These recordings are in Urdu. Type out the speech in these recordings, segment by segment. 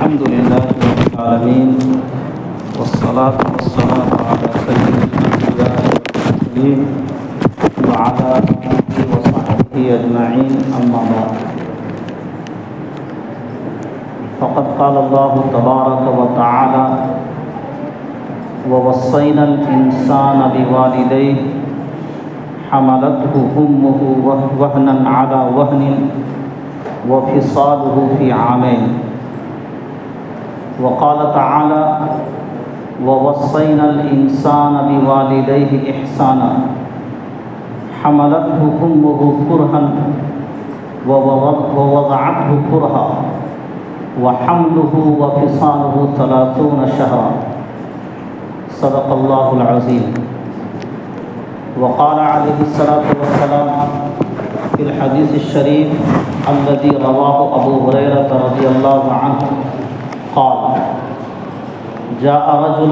الحمد لله رب العالمين والصلاة والسلام على سيد الأنبياء والمرسلين وعلى آله وصحبه أجمعين أما بعد فقد قال الله تبارك وتعالى ووصينا الإنسان بوالديه حملته أمه وهنا على وهن وفصاله في عامين وقال تعالى ووصينا الإنسان بوالديه إحسانا حملته أمه كرها ووضعته كرها وحمله وفصاله 30 شهرا صدق الله العظيم وقال عليه الصلاة والسلام في الحديث الشريف الذي رواه أبو هريرة رضي الله عنه قال جاء رجل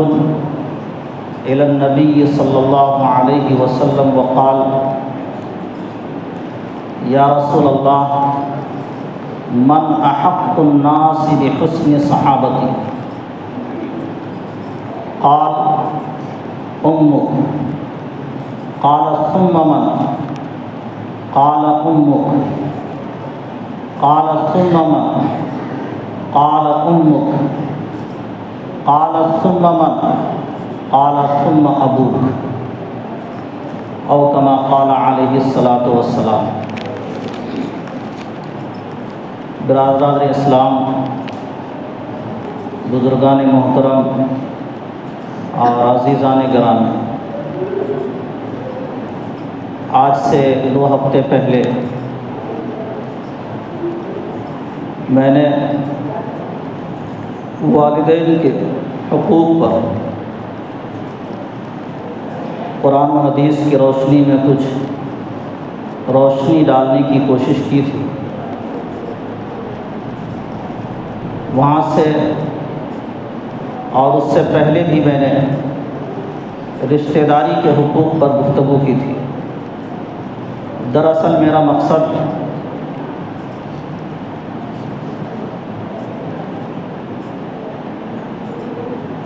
إلى النبي صلى الله عليه وسلم وقال يا رسول الله من أحق الناس بحسن صحابتي قال أمك قال ثم من قال أمك قال ثم من قال أمك قال ثم من قال ثم أبوك أو كما قال عليه الصلاة والسلام۔ برادران اسلام، بزرگان محترم اور عزیزان گرامی، آج سے 2 ہفتے پہلے میں نے والدین کے حقوق پر قرآن و حدیث کی روشنی میں کچھ روشنی ڈالنے کی کوشش کی تھی۔ وہاں سے اور اس سے پہلے بھی میں نے رشتہ داری کے حقوق پر گفتگو کی تھی۔ دراصل میرا مقصد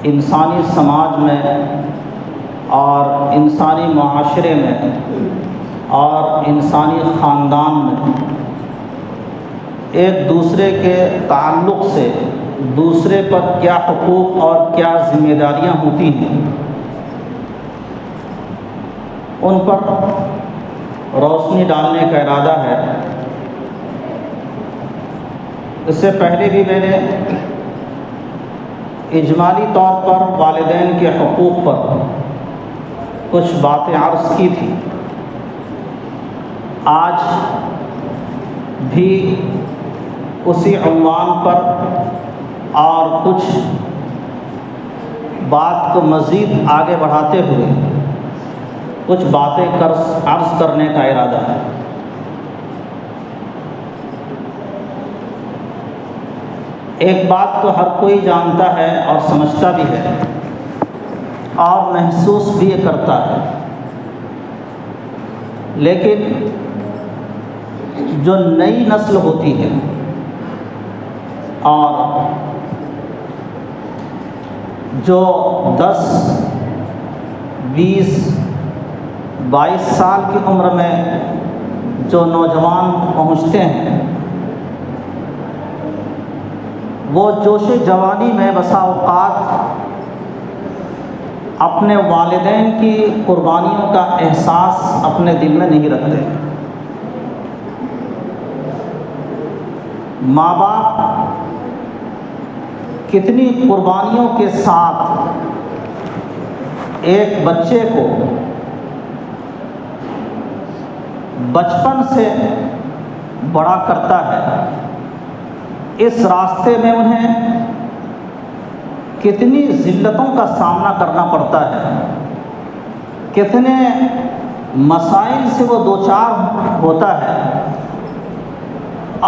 انسانی سماج میں اور انسانی معاشرے میں اور انسانی خاندان میں ایک دوسرے کے تعلق سے دوسرے پر کیا حقوق اور کیا ذمہ داریاں ہوتی ہیں، ان پر روشنی ڈالنے کا ارادہ ہے۔ اس سے پہلے بھی میں نے اجمالی طور پر والدین کے حقوق پر کچھ باتیں عرض کی تھی۔ آج بھی اسی عنوان پر اور کچھ بات کو مزید آگے بڑھاتے ہوئے کچھ باتیں عرض کرنے کا ارادہ ہے۔ ایک بات تو ہر کوئی جانتا ہے اور سمجھتا بھی ہے اور محسوس بھی کرتا ہے، لیکن جو نئی نسل ہوتی ہے اور جو 10 20 22 سال کی عمر میں جو نوجوان پہنچتے ہیں، وہ جوش جوانی میں بسا اوقات اپنے والدین کی قربانیوں کا احساس اپنے دل میں نہیں رکھتے۔ ماں باپ کتنی قربانیوں کے ساتھ ایک بچے کو بچپن سے بڑا کرتا ہے، اس راستے میں انہیں کتنی ذلتوں کا سامنا کرنا پڑتا ہے، کتنے مسائل سے وہ دوچار ہوتا ہے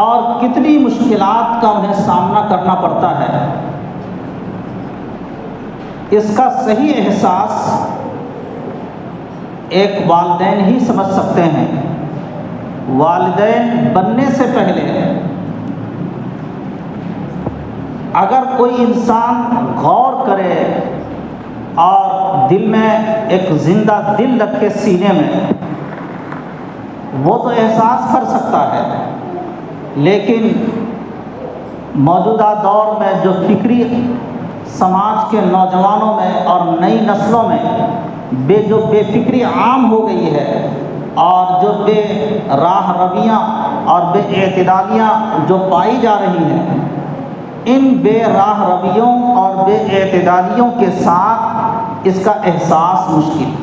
اور کتنی مشکلات کا انہیں سامنا کرنا پڑتا ہے۔ اس کا صحیح احساس ایک والدین ہی سمجھ سکتے ہیں۔ والدین بننے سے پہلے اگر کوئی انسان غور کرے اور دل میں ایک زندہ دل رکھے سینے میں، وہ تو احساس کر سکتا ہے، لیکن موجودہ دور میں جو فکری سماج کے نوجوانوں میں اور نئی نسلوں میں جو بے فکری عام ہو گئی ہے، اور جو بے راہ رویاں اور بے اعتدالیاں جو پائی جا رہی ہیں، ان بے راہ رویوں اور بے اعتدالیوں کے ساتھ اس کا احساس مشکل ہے۔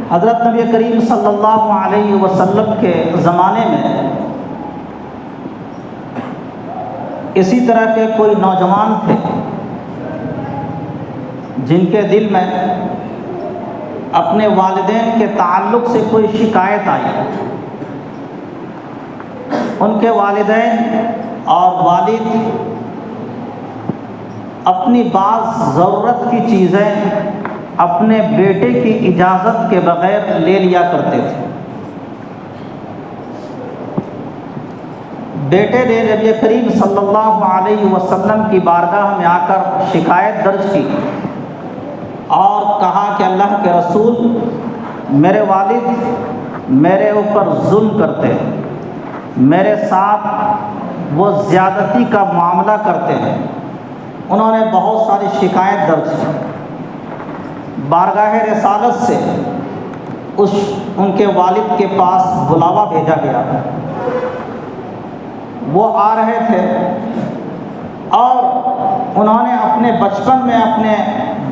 حضرت نبی کریم صلی اللہ علیہ وسلم کے زمانے میں اسی طرح کے کوئی نوجوان تھے جن کے دل میں اپنے والدین کے تعلق سے کوئی شکایت آئی۔ ان کے والدین اور والد اپنی بعض ضرورت کی چیزیں اپنے بیٹے کی اجازت کے بغیر لے لیا کرتے تھے۔ بیٹے نے نبی کریم صلی اللہ علیہ وسلم کی بارگاہ میں آ کر شکایت درج کی اور کہا کہ اللہ کے رسول، میرے والد میرے اوپر ظلم کرتے ہیں، میرے ساتھ وہ زیادتی کا معاملہ کرتے ہیں۔ انہوں نے بہت ساری شکایت درج کی۔ بارگاہ رسالت سے ان کے والد کے پاس بلاوا بھیجا گیا۔ وہ آ رہے تھے اور انہوں نے اپنے بچپن میں اپنے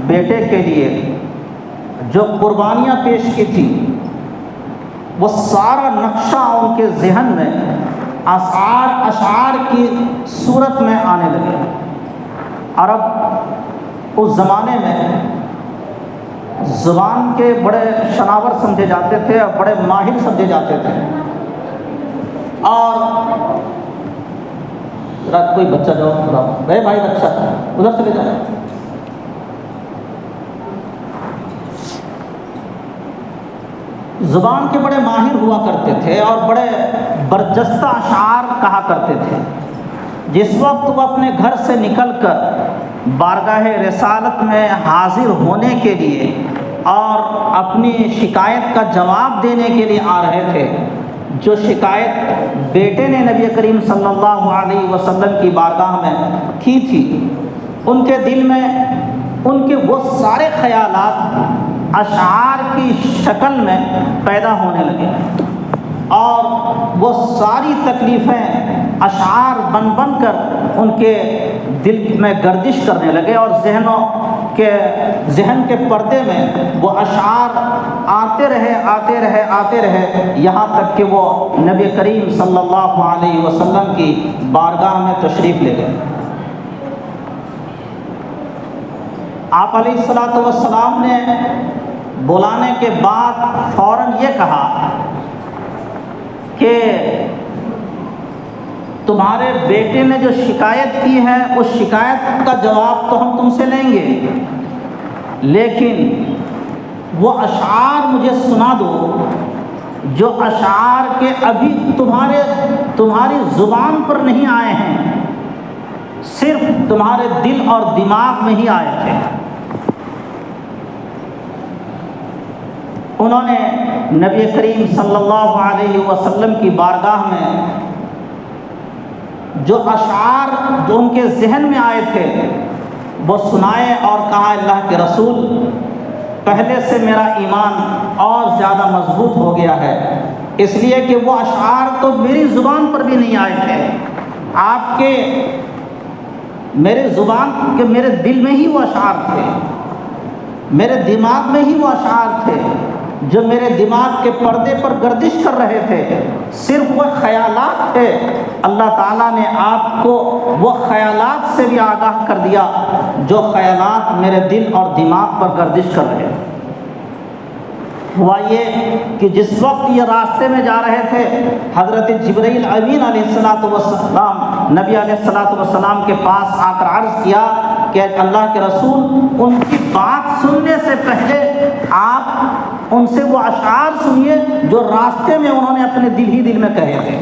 بیٹے کے لیے جو قربانیاں پیش کی تھی، وہ سارا نقشہ ان کے ذہن میں اشعار کی صورت میں آنے لگے۔ عرب اس زمانے میں زبان کے بڑے شناور سمجھے جاتے تھے اور بڑے ماہر سمجھے جاتے تھے، اور کوئی بچہ جو بھائی بچہ ادھر چلے جائے، زبان کے بڑے ماہر ہوا کرتے تھے اور بڑے برجستہ اشعار کہا کرتے تھے۔ جس وقت وہ اپنے گھر سے نکل کر بارگاہ رسالت میں حاضر ہونے کے لیے اور اپنی شکایت کا جواب دینے کے لیے آ رہے تھے، جو شکایت بیٹے نے نبی کریم صلی اللہ علیہ وسلم کی بارگاہ میں کی تھی، ان کے دل میں ان کے وہ سارے خیالات اشعار کی شکل میں پیدا ہونے لگے، اور وہ ساری تکلیفیں اشعار بن بن کر ان کے دل میں گردش کرنے لگے، اور ذہن کے پردے میں وہ اشعار آتے رہے یہاں تک کہ وہ نبی کریم صلی اللہ علیہ وسلم کی بارگاہ میں تشریف لے گئے۔ آپ علیہ الصلوۃ والسلام نے بلانے کے بعد فوراً یہ کہا کہ تمہارے بیٹے نے جو شکایت کی ہے اس شکایت کا جواب تو ہم تم سے لیں گے، لیکن وہ اشعار مجھے سنا دو جو اشعار کے ابھی تمہاری زبان پر نہیں آئے ہیں، صرف تمہارے دل اور دماغ میں ہی آئے تھے۔ انہوں نے نبی کریم صلی اللہ علیہ وسلم کی بارگاہ میں جو اشعار جو ان کے ذہن میں آئے تھے وہ سنائے اور کہا، اللہ کے رسول، پہلے سے میرا ایمان اور زیادہ مضبوط ہو گیا ہے، اس لیے کہ وہ اشعار تو میری زبان پر بھی نہیں آئے تھے، آپ کے میرے زبان کے میرے دل میں ہی وہ اشعار تھے، میرے دماغ میں ہی وہ اشعار تھے جو میرے دماغ کے پردے پر گردش کر رہے تھے، صرف وہ خیالات تھے۔ اللہ تعالیٰ نے آپ کو وہ خیالات سے بھی آگاہ کر دیا جو خیالات میرے دل اور دماغ پر گردش کر رہے تھے۔ ہوا یہ کہ جس وقت یہ راستے میں جا رہے تھے، حضرت جبرائیل امین علیہ الصلوۃ والسلام نبی علیہ الصلوۃ والسلام کے پاس آ کر عرض کیا کہ اللہ کے رسول، ان کی بات سننے سے پہلے آپ ان سے وہ اشعار سنیے جو راستے میں انہوں نے اپنے دل ہی دل میں کہے تھے۔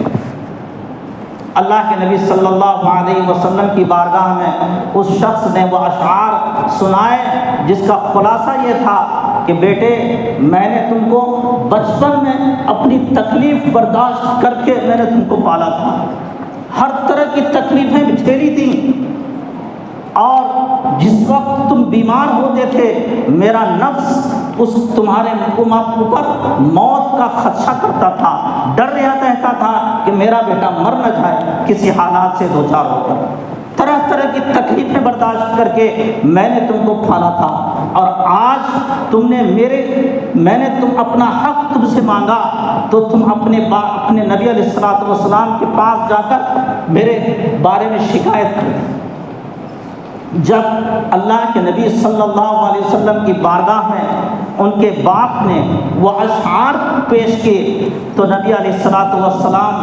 اللہ کے نبی صلی اللہ علیہ وسلم کی بارگاہ میں اس شخص نے وہ اشعار سنائے جس کا خلاصہ یہ تھا کہ بیٹے، میں نے تم کو بچپن میں اپنی تکلیف برداشت کر کے میں نے تم کو پالا تھا، ہر طرح کی تکلیفیں بھی جھیلی تھیں، اور جس وقت تم بیمار ہوتے تھے میرا نفس اس تمہارے اوپر موت کا خدشہ کرتا تھا، ڈر رہتا تھا کہ میرا بیٹا مر نہ جائے کسی حالات سے دوچار ہو کر۔ طرح طرح کی تکلیفیں برداشت کر کے میں نے تم کو پالا تھا، اور آج میں نے تم اپنا حق تم سے مانگا تو تم اپنے نبی علیہ الصلوۃ والسلام کے پاس جا کر میرے بارے میں شکایت کرتے۔ جب اللہ کے نبی صلی اللہ علیہ وسلم کی بارگاہ میں ان کے باپ نے وہ اشعار پیش کیے تو نبی علیہ الصلوۃ والسلام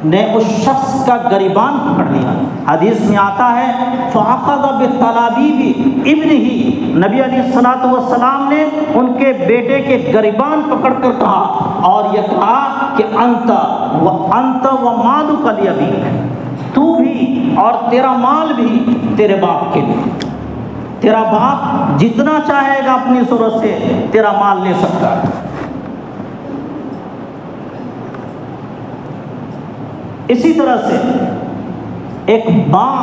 نے اس شخص کا گریبان پکڑ لیا۔ حدیث میں آتا ہے فَأَخَذَ بِالطَّلَابِيبِ ابْنِهِ، نبی علیہ الصلوۃ والسلام نے ان کے بیٹے کے گریبان پکڑ کر کہا اور یہ کہا کہ انت ومالک لأبیک، تو بھی اور تیرا مال بھی تیرے باپ کے لیے، تیرا باپ جتنا چاہے گا اپنی ضرورت سے تیرا مال لے سکتا ہے۔ اسی طرح سے ایک ماں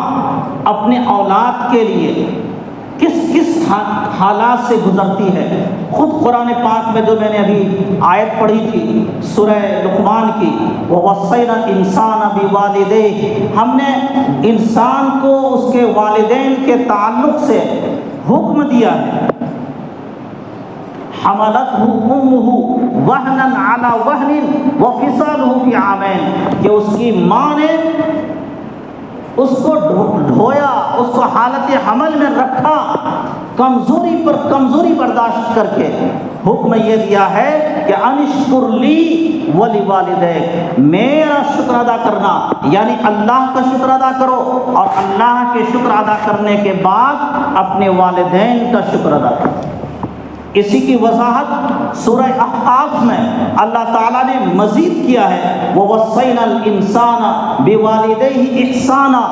اپنے اولاد کے لیے کس کس حالات سے گزرتی ہے، خود قرآن پاک میں جو میں نے ابھی آیت پڑھی تھی سورہ لقمان کی، وَوَصَّيْنَا الْإِنسَانَ بِوَالِدَيْهِ، ہم نے انسان کو اس کے والدین کے تعلق سے حکم دیا ہے، حَمَلَتْهُ أُمُّهُ وَهْنًا عَلَى وَهْنٍ وَفِصَالُهُ فِي عَامَيْنِ، کہ اس کی ماں نے اس کو ڈھویا، اس کو حالت حمل میں رکھا، کمزوری پر کمزوری برداشت کر کے حکم یہ دیا ہے کہ انشکر لی ولوالدیک، میرا شکر ادا کرنا، یعنی اللہ کا شکر ادا کرو، اور اللہ کے شکر ادا کرنے کے بعد اپنے والدین کا شکر ادا کرو۔ اسی کی وضاحت سورہ احقاف میں اللہ تعالیٰ نے مزید کیا ہے، وَوَصَّيْنَا الْإِنسَانَ بِوَالِدَيْهِ إِحْسَانًا،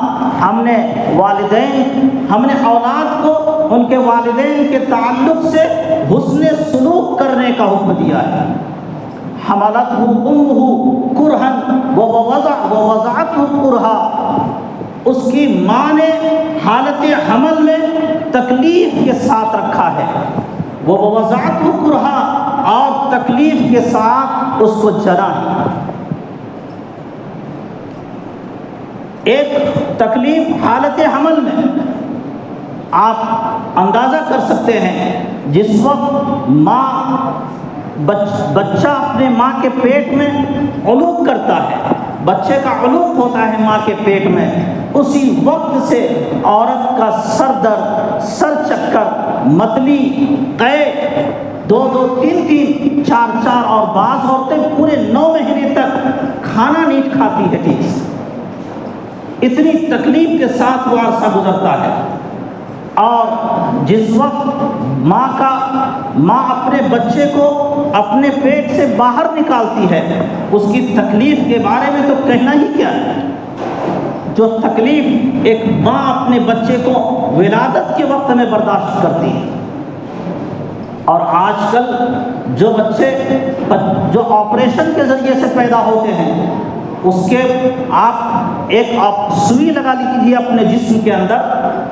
ہم نے اولاد کو ان کے والدین کے تعلق سے حسن سلوک کرنے کا حکم دیا ہے۔ حَمَلَتْهُ أُمُّهُ كُرْهًا وَوَضَعَتْهُ كُرْهًا، اس کی ماں نے حالت حمل میں تکلیف کے ساتھ رکھا ہے، وہ وضعته کرہا، اور تکلیف کے ساتھ اس کو جنا ہے۔ ایک تکلیف حالت حمل میں آپ اندازہ کر سکتے ہیں، جس وقت بچہ اپنے ماں کے پیٹ میں علوق کرتا ہے، بچے کا علوق ہوتا ہے ماں کے پیٹ میں، اسی وقت سے عورت کا سر درد، سر چکر، متلی، قے، 2 3 4 اور بعض عورتیں پورے 9 مہینے تک کھانا نہیں کھاتی ہے ٹھیک سے، اتنی تکلیف کے ساتھ وہ عرصہ گزرتا ہے۔ اور جس وقت ماں اپنے بچے کو اپنے پیٹ سے باہر نکالتی ہے، اس کی تکلیف کے بارے میں تو کہنا ہی کیا ہے، جو تکلیف ایک ماں اپنے بچے کو ولادت کے وقت میں برداشت کرتی ہے۔ اور آج کل جو بچے جو آپریشن کے ذریعے سے پیدا ہوتے ہیں، اس کے آپ ایک سوئی لگا لیجیے اپنے جسم کے اندر،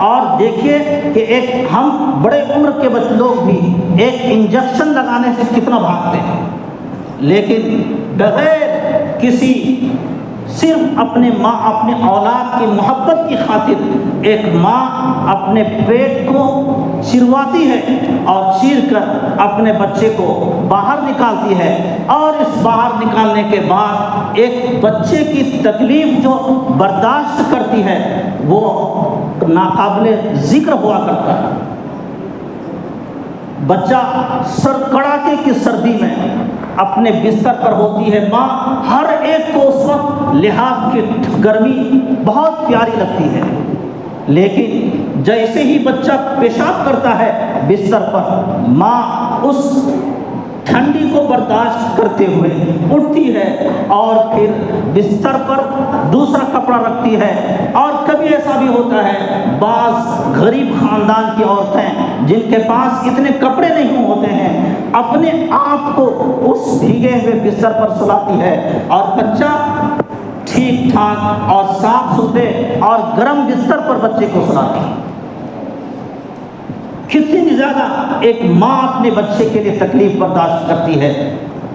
اور دیکھیے کہ ہم بڑے عمر کے لوگ بھی ایک انجیکشن لگانے سے کتنا بھاگتے ہیں، لیکن بغیر کسی، صرف اپنے اولاد کی محبت کی خاطر ایک ماں اپنے پیٹ کو چرواتی ہے اور چیر کر اپنے بچے کو باہر نکالتی ہے، اور اس باہر نکالنے کے بعد ایک بچے کی تکلیف جو برداشت کرتی ہے وہ ناقابل ذکر ہوا کرتا ہے۔ بچہ سر کڑاکے کی سردی میں اپنے بستر پر ہوتی ہے، ماں ہر ایک کو اس وقت لحاف کی گرمی بہت پیاری لگتی ہے، لیکن جیسے ہی بچہ پیشاب کرتا ہے بستر پر، ماں اس ٹھنڈی کو برداشت کرتے ہوئے اٹھتی ہے اور پھر بستر پر دوسرا کپڑا رکھتی ہے. اور کبھی ایسا بھی ہوتا ہے بعض غریب خاندان کی عورتیں جن کے پاس اتنے کپڑے نہیں ہوتے ہیں اپنے آپ کو اس بھیگے ہوئے بستر پر سلاتی ہے اور بچہ ٹھیک ٹھاک اور صاف ستھرے اور گرم بستر پر بچے کو سلاتی ہے. کتنی زیادہ ایک ماں اپنے بچے کے لیے تکلیف برداشت کرتی ہے.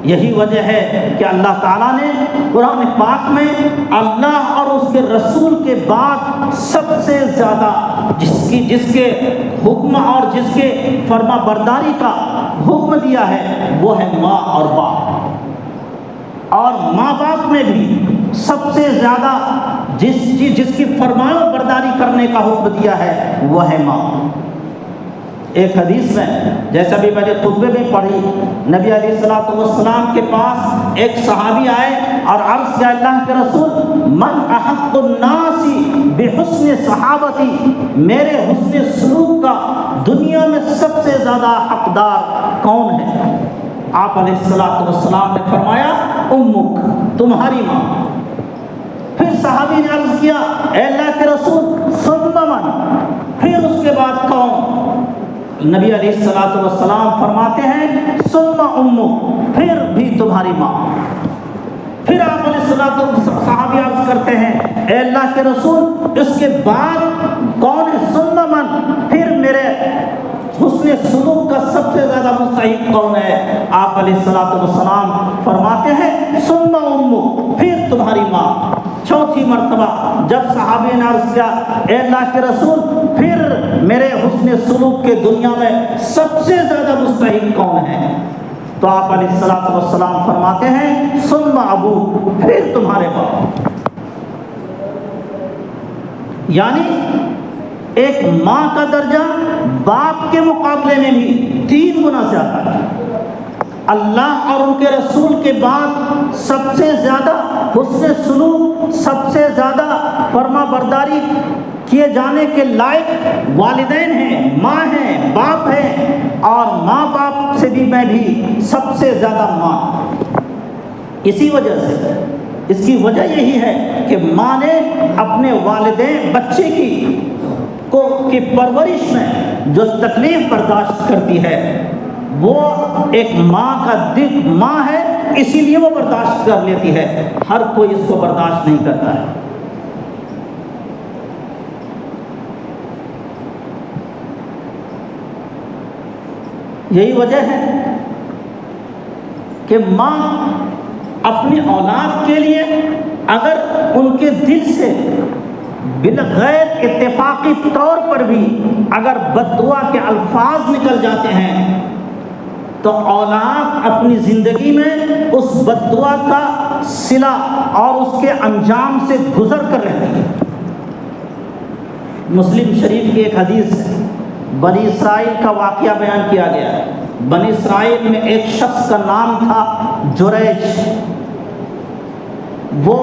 یہی وجہ ہے کہ اللہ تعالیٰ نے قرآن پاک میں اللہ اور اس کے رسول کے بعد سب سے زیادہ جس کے حکم اور جس کے فرما برداری کا حکم دیا ہے وہ ہے ماں اور باپ. اور ماں باپ میں بھی سب سے زیادہ جس کی فرمان برداری کرنے کا حکم دیا ہے وہ ہے ماں. ایک حدیث میں جیسا بھی میں نے خطبے میں پڑھی, نبی علیہ الصلوۃ والسلام کے پاس ایک صحابی آئے اور عرض کیا اللہ کے رسول من احق الناس بحسن صحابتی, میرے حسن سلوک کا دنیا میں سب سے زیادہ حقدار کون ہے؟ آپ علیہ الصلوۃ والسلام نے فرمایا امک, تمہاری ماں. پھر صحابی نے عرض کیا اے اللہ کے رسول ثم من, پھر اس کے بعد کون؟ نبی علیہ الصلوۃ والسلام فرماتے ہیں ثم امک, پھر بھی تمہاری ماں. پھر آپ علیہ الصلوۃ والسلام صحابی عرض کرتے ہیں اے اللہ کے رسول اس کے بعد کون ہے؟ ثم من, پھر میرے حسن سلوک کا سب سے زیادہ مستحق کون ہے؟ آپ علیہ الصلوۃ والسلام فرماتے ہیں ثم امک, پھر تمہاری ماں. چوتھی مرتبہ جب صحابی نے عرض کیا اے اللہ کے رسول پھر میرے حسن سلوک کے دنیا میں سب سے زیادہ مستحق کون ہے؟ تو آپ علیہ الصلوۃ والسلام فرماتے ہیں ثم ابو, پھر تمہارے باپ. یعنی ایک ماں کا درجہ باپ کے مقابلے میں بھی 3 گنا زیادہ ہے. اللہ اور ان کے رسول کے بعد سب سے زیادہ حسن سلوک, سب سے زیادہ فرما برداری کیے جانے کے لائق والدین ہیں, ماں ہیں, باپ ہیں. اور ماں باپ سے بھی میں بھی سب سے زیادہ ماں. اسی وجہ سے اس کی وجہ یہی ہے کہ ماں نے اپنے والدین بچے کی پرورش میں جو تکلیف برداشت کرتی ہے وہ ایک ماں کا دل ماں ہے, اسی لیے وہ برداشت کر لیتی ہے. ہر کوئی اس کو برداشت نہیں کرتا ہے. یہی وجہ ہے کہ ماں اپنی اولاد کے لیے اگر ان کے دل سے بالغیر اتفاقی طور پر بھی اگر بد دعا کے الفاظ نکل جاتے ہیں تو اولاد اپنی زندگی میں اس بد دعا کا صلہ اور اس کے انجام سے گزر کر رہتی ہے. مسلم شریف کی ایک حدیث ہے, بنی اسرائیل کا واقعہ بیان کیا گیا ہے. بنی اسرائیل میں ایک شخص کا نام تھا جریج. وہ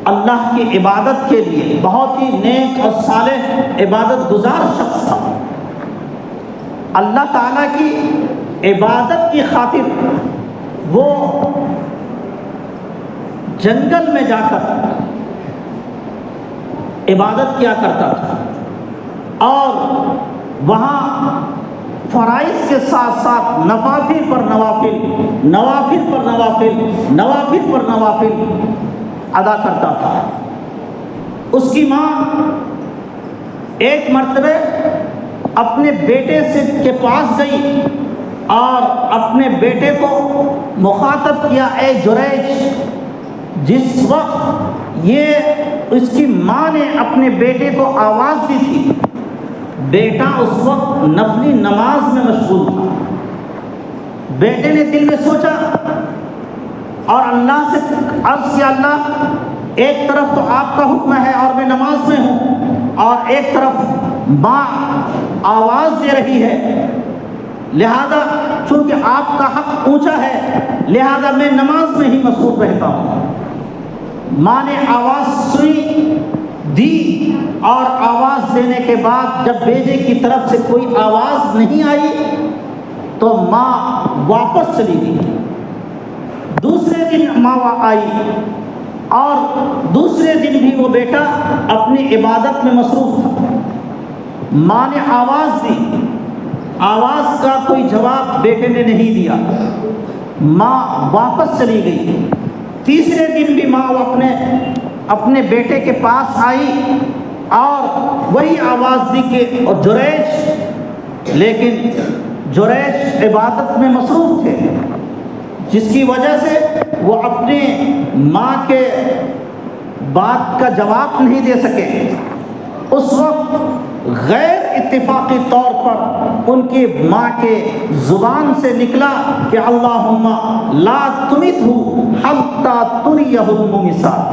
اللہ کی عبادت کے لیے بہت ہی نیک اور صالح عبادت گزار شخص تھا. اللہ تعالیٰ کی عبادت کی خاطر وہ جنگل میں جا کر عبادت کیا کرتا تھا اور وہاں فرائض کے ساتھ ساتھ نوافل پر نوافل, نوافل پر نوافل, نوافل پر نوافل ادا کرتا تھا. اس کی ماں ایک مرتبہ اپنے بیٹے کے پاس گئی اور اپنے بیٹے کو مخاطب کیا اے جریج. جس وقت یہ اس کی ماں نے اپنے بیٹے کو آواز دی تھی, بیٹا اس وقت نفلی نماز میں مشغول تھا. بیٹے نے دل میں سوچا اور اللہ سے عرض کیا اللہ ایک طرف تو آپ کا حکم ہے اور میں نماز میں ہوں اور ایک طرف ماں آواز دے رہی ہے, لہذا چونکہ آپ کا حق اونچا ہے لہذا میں نماز میں ہی مصروف رہتا ہوں. ماں نے آواز سنی دی اور آواز دینے کے بعد جب بیٹے کی طرف سے کوئی آواز نہیں آئی تو ماں واپس چلی گئی۔ دوسرے دن ماں آئی اور دوسرے دن بھی وہ بیٹا اپنی عبادت میں مصروف تھا۔ ماں نے آواز دی، آواز کا کوئی جواب بیٹے نے نہیں دیا، ماں واپس چلی گئی۔ تیسرے دن بھی ماں اپنے بیٹے کے پاس آئی اور وہی آواز دی کہ اور جریج، لیکن جریج عبادت میں مصروف تھے، جس کی وجہ سے وہ اپنے ماں کے بات کا جواب نہیں دے سکے۔ اس وقت غیر اتفاقی طور پر ان کی ماں کے زبان سے نکلا کہ اللہم لا تمتہ حتی تریہ المومسات۔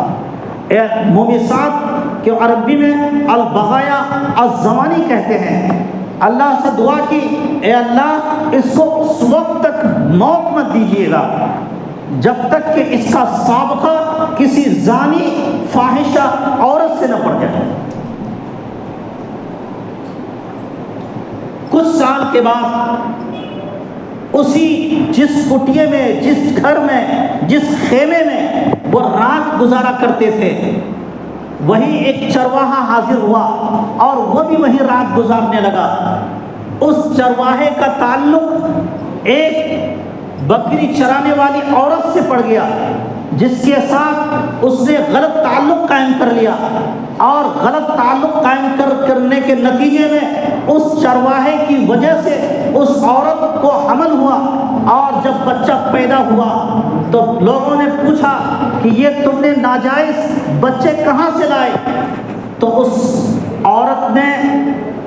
مومسات کے عربی میں البغایا الزمانی کہتے ہیں۔ اللہ سے دعا کی، اے اللہ اس کو اس وقت تک موت مت دیجیے گا جب تک کہ اس کا سابقہ کسی زانی فاحشہ عورت سے نہ پڑ جائے۔ کچھ سال کے بعد اسی جس کٹیے میں، جس گھر میں، جس خیمے میں وہ رات گزارا کرتے تھے، وہی ایک چرواہا حاضر ہوا اور وہ بھی وہی رات گزارنے لگا۔ اس چرواہے کا تعلق ایک بکری چرانے والی عورت سے پڑ گیا، جس کے ساتھ اس نے غلط تعلق قائم کر لیا، اور غلط تعلق قائم کرنے کے نتیجے میں اس چرواہے کی وجہ سے اس عورت کو حمل ہوا، اور جب بچہ پیدا ہوا تو لوگوں نے پوچھا کہ یہ تم نے ناجائز بچے کہاں سے لائے؟ تو اس عورت نے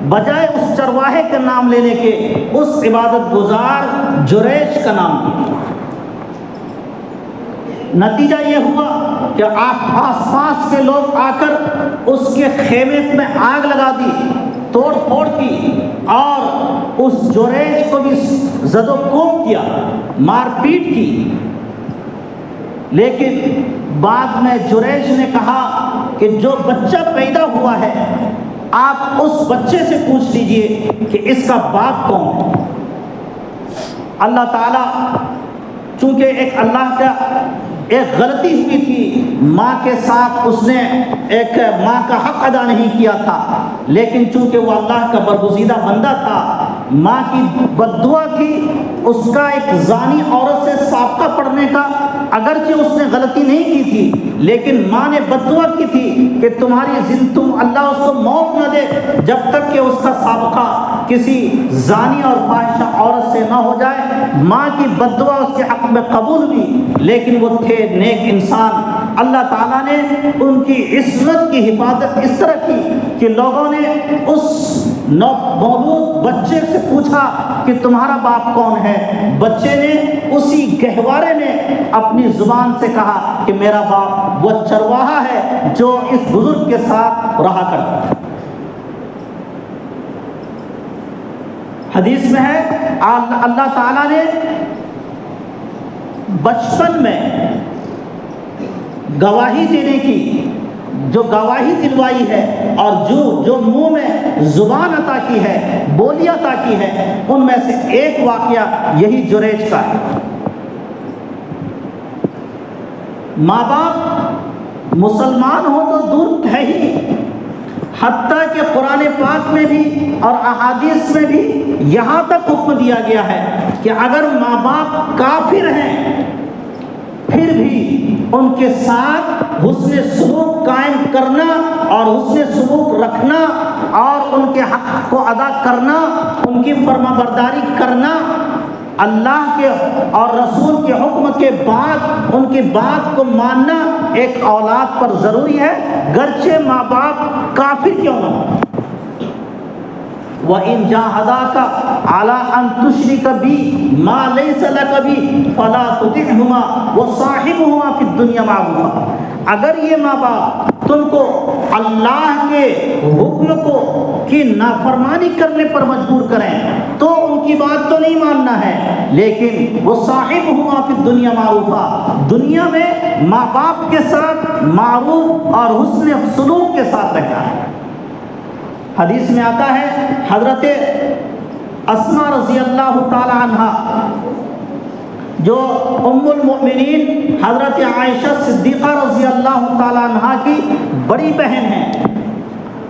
بجائے اس چرواہے کا نام لینے کے اس عبادت گزار جریج کا نام لیا۔ نتیجہ یہ ہوا کہ آس پاس کے لوگ آ کر اس کے خیمے میں آگ لگا دی، توڑ پھوڑ کی، اور اس جریج کو بھی زد و کوب کیا، مار پیٹ کی۔ لیکن بعد میں جریج نے کہا کہ جو بچہ پیدا ہوا ہے آپ اس بچے سے پوچھ لیجئے کہ اس کا باپ کون ہے۔ اللہ تعالیٰ چونکہ اللہ کا ایک غلطی ہوئی تھی، ماں کے ساتھ اس نے ایک ماں کا حق ادا نہیں کیا تھا، لیکن چونکہ وہ اللہ کا برگزیدہ بندہ تھا، ماں کی بد دعا تھی، اس کا ایک زانی عورت سے سابقہ پڑھنے کا، اگرچہ اس نے غلطی نہیں کی تھی، لیکن ماں نے بد دعا کی تھی کہ اللہ اس کو موت نہ دے جب تک کہ اس کا سابقہ کسی زانی اور فاحشہ عورت سے نہ ہو جائے۔ ماں کی بد دعا اس کے حق میں قبول ہوئی، لیکن وہ تھے نیک انسان۔ اللہ تعالیٰ نے ان کی عصمت کی حفاظت اس طرح کی کہ لوگوں نے اس مولود بچے سے پوچھا کہ تمہارا باپ کون ہے؟ بچے نے اسی گہوارے میں اپنی زبان سے کہا کہ میرا باپ وہ چرواہا ہے جو اس بزرگ کے ساتھ رہا کرتا تھا۔ حدیث میں ہے اللہ تعالیٰ نے بچپن میں گواہی دینے کی جو گواہی دلوائی ہے، اور جو منہ میں زبان عطا کی ہے، بولی عطا کی ہے، ان میں سے ایک واقعہ یہی جریج کا ہے۔ ماں باپ مسلمان ہو تو دور ہے ہی، حتیٰ کہ قرآن پاک میں بھی اور احادیث میں بھی یہاں تک حکم دیا گیا ہے کہ اگر ماں باپ کافر ہیں پھر بھی ان کے ساتھ حسن سلوک قائم کرنا اور حسن سلوک رکھنا اور ان کے حق کو ادا کرنا، ان کی فرما برداری کرنا، اللہ کے اور رسول کے حکم کے بعد ان کی بات کو ماننا ایک اولاد پر ضروری ہے، گرچہ ماں باپ کافر کیوں نہ ہو۔ وَإِن جَاهَدَاكَ عَلَىٰ أَن تُشْرِكَ بِي مَا لَيْسَ لَكَ بِهِ فَلَا تُطِعْهُمَا وَصَاحِبْهُمَا فِي الدُّنْيَا مَعْرُوفًا۔ اگر یہ ماں باپ تم کو اللہ کے حکم کو کی نافرمانی کرنے پر مجبور کریں تو ان کی بات تو نہیں ماننا ہے، لیکن وَصَاحِبْهُمَا فِي الدُّنْيَا مَعْرُوفًا، دنیا میں ماں باپ کے ساتھ معروف اور حسن سلوک کے ساتھ رہنا ہے۔ حدیث میں آتا ہے حضرت اسماء رضی اللہ تعالی عنہ جو ام المؤمنین حضرت عائشہ صدیقہ رضی اللہ تعالی عنہ کی بڑی بہن ہیں،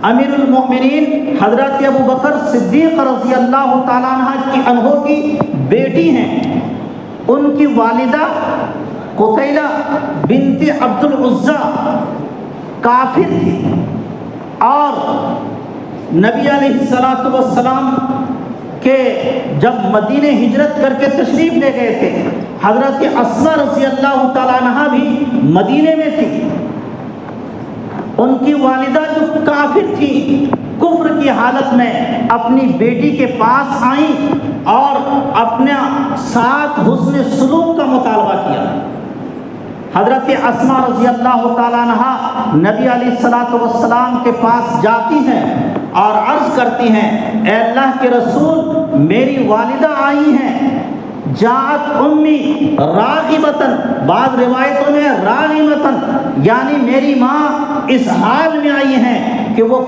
امیر المؤمنین حضرت ابو بکر صدیق رضی اللہ تعالی عنہ کی بیٹی ہیں۔ ان کی والدہ قتیلہ بنت عبد العزیٰ کافر تھی، اور نبی علیہ الصلوۃ والسلام کہ جب مدینہ ہجرت کر کے تشریف لے گئے تھے، حضرت اسماء رضی اللہ تعالی عنہ بھی مدینے میں تھی۔ ان کی والدہ جو کافر تھی، کفر کی حالت میں اپنی بیٹی کے پاس آئیں اور اپنے ساتھ حسن سلوک کا مطالبہ کیا۔ حضرت اسماء رضی اللہ تعالی عنہ نبی علیہ الصلوۃ والسلام کے پاس جاتی ہیں اور عرض کرتی ہیں، اے اللہ کے رسول، میری والدہ آئی ہیں، جاءت امی راغبتاً، بعض روایتوں میں راغبتاً، یعنی میری ماں اس حال میں آئی ہیں کہ وہ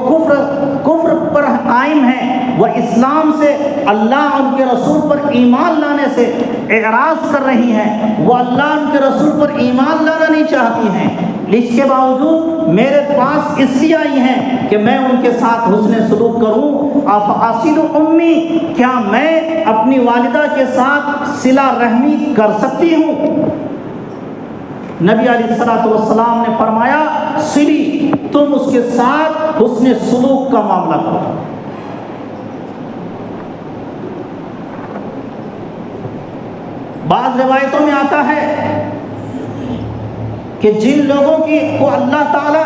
کفر پر قائم ہیں، وہ اسلام سے، اللہ ان کے رسول پر ایمان لانے سے اعراض کر رہی ہیں، وہ اللہ ان کے رسول پر ایمان لانا نہیں چاہتی ہیں، اس کے باوجود میرے پاس اس لیے آئی ہیں کہ میں ان کے ساتھ حسن سلوک کروں۔ افاصل امی، کیا میں اپنی والدہ کے ساتھ صلہ رحمی کر سکتی ہوں؟ نبی علیہ الصلوۃ والسلام نے فرمایا، سلی، تم اس کے ساتھ حسن سلوک کا معاملہ کرو۔ بعض روایتوں میں آتا ہے کہ جن لوگوں کو اللہ تعالی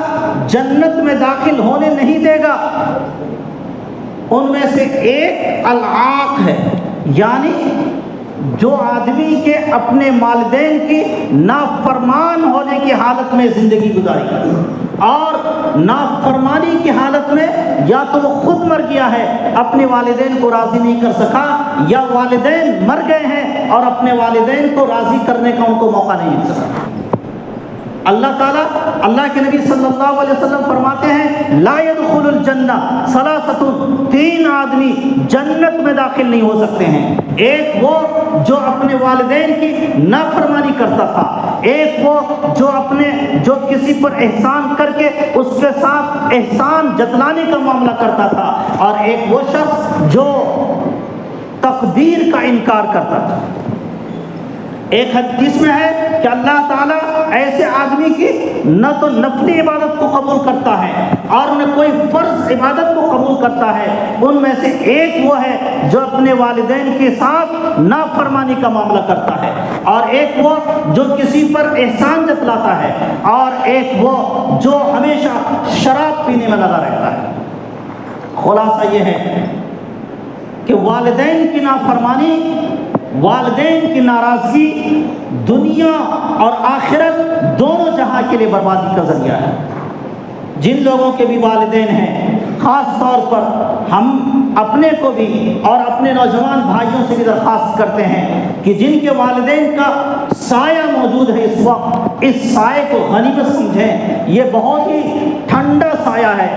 جنت میں داخل ہونے نہیں دے گا، ان میں سے ایک العاق ہے، یعنی جو آدمی کے اپنے والدین کی نافرمان ہونے کی حالت میں زندگی گزاری اور نافرمانی کی حالت میں یا تو وہ خود مر گیا ہے، اپنے والدین کو راضی نہیں کر سکا، یا والدین مر گئے ہیں اور اپنے والدین کو راضی کرنے کا ان کو موقع نہیں مل سکا۔ اللہ تعالیٰ، اللہ کے نبی صلی اللہ علیہ وسلم فرماتے ہیں، لا يدخل الجنہ ثلاثۃ، تین آدمی جنت میں داخل نہیں ہو سکتے ہیں۔ ایک وہ جو اپنے والدین کی نافرمانی کرتا تھا، ایک وہ جو کسی پر احسان کر کے اس کے ساتھ احسان جتلانے کا معاملہ کرتا تھا، اور ایک وہ شخص جو تقدیر کا انکار کرتا تھا۔ ایک حدیث میں ہے کہ اللہ تعالیٰ ایسے آدمی کی نہ تو نفلی عبادت کو قبول کرتا ہے اور نہ کوئی فرض عبادت کو قبول کرتا ہے، ان میں سے ایک وہ ہے جو اپنے والدین کے ساتھ نافرمانی کا معاملہ کرتا ہے، اور ایک وہ جو کسی پر احسان جتلاتا ہے، اور ایک وہ جو ہمیشہ شراب پینے میں لگا رہتا ہے۔ خلاصہ یہ ہے کہ والدین کی نافرمانی، والدین کی ناراضگی دنیا اور آخرت دونوں جہاں کے لیے بربادی کا ذریعہ ہے۔ جن لوگوں کے بھی والدین ہیں، خاص طور پر ہم اپنے کو بھی اور اپنے نوجوان بھائیوں سے بھی درخواست کرتے ہیں کہ جن کے والدین کا سایہ موجود ہے اس وقت، اس سائے کو غنیمت سمجھیں۔ یہ بہت ہی ٹھنڈا سایہ ہے،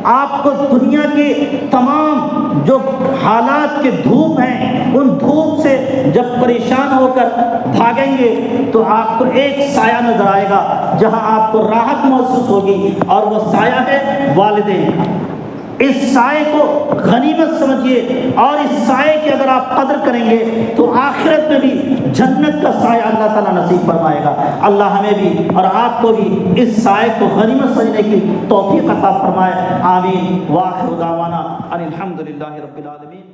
آپ کو دنیا کی تمام جو حالات کے دھوپ ہیں، ان دھوپ سے جب پریشان ہو کر بھاگیں گے تو آپ کو ایک سایہ نظر آئے گا جہاں آپ کو راحت محسوس ہوگی، اور وہ سایہ ہے والدین کا۔ اس سائے کو غنیمت سمجھیے، اور اس سائے کی اگر آپ قدر کریں گے تو آخرت میں بھی جنت کا سایہ اللہ تعالیٰ نصیب فرمائے گا۔ اللہ ہمیں بھی اور آپ کو بھی اس سائے کو غنیمت سمجھنے کی توفیق عطا فرمائے، آمین۔ وآخر دعوانا ان الحمد للہ رب العالمین۔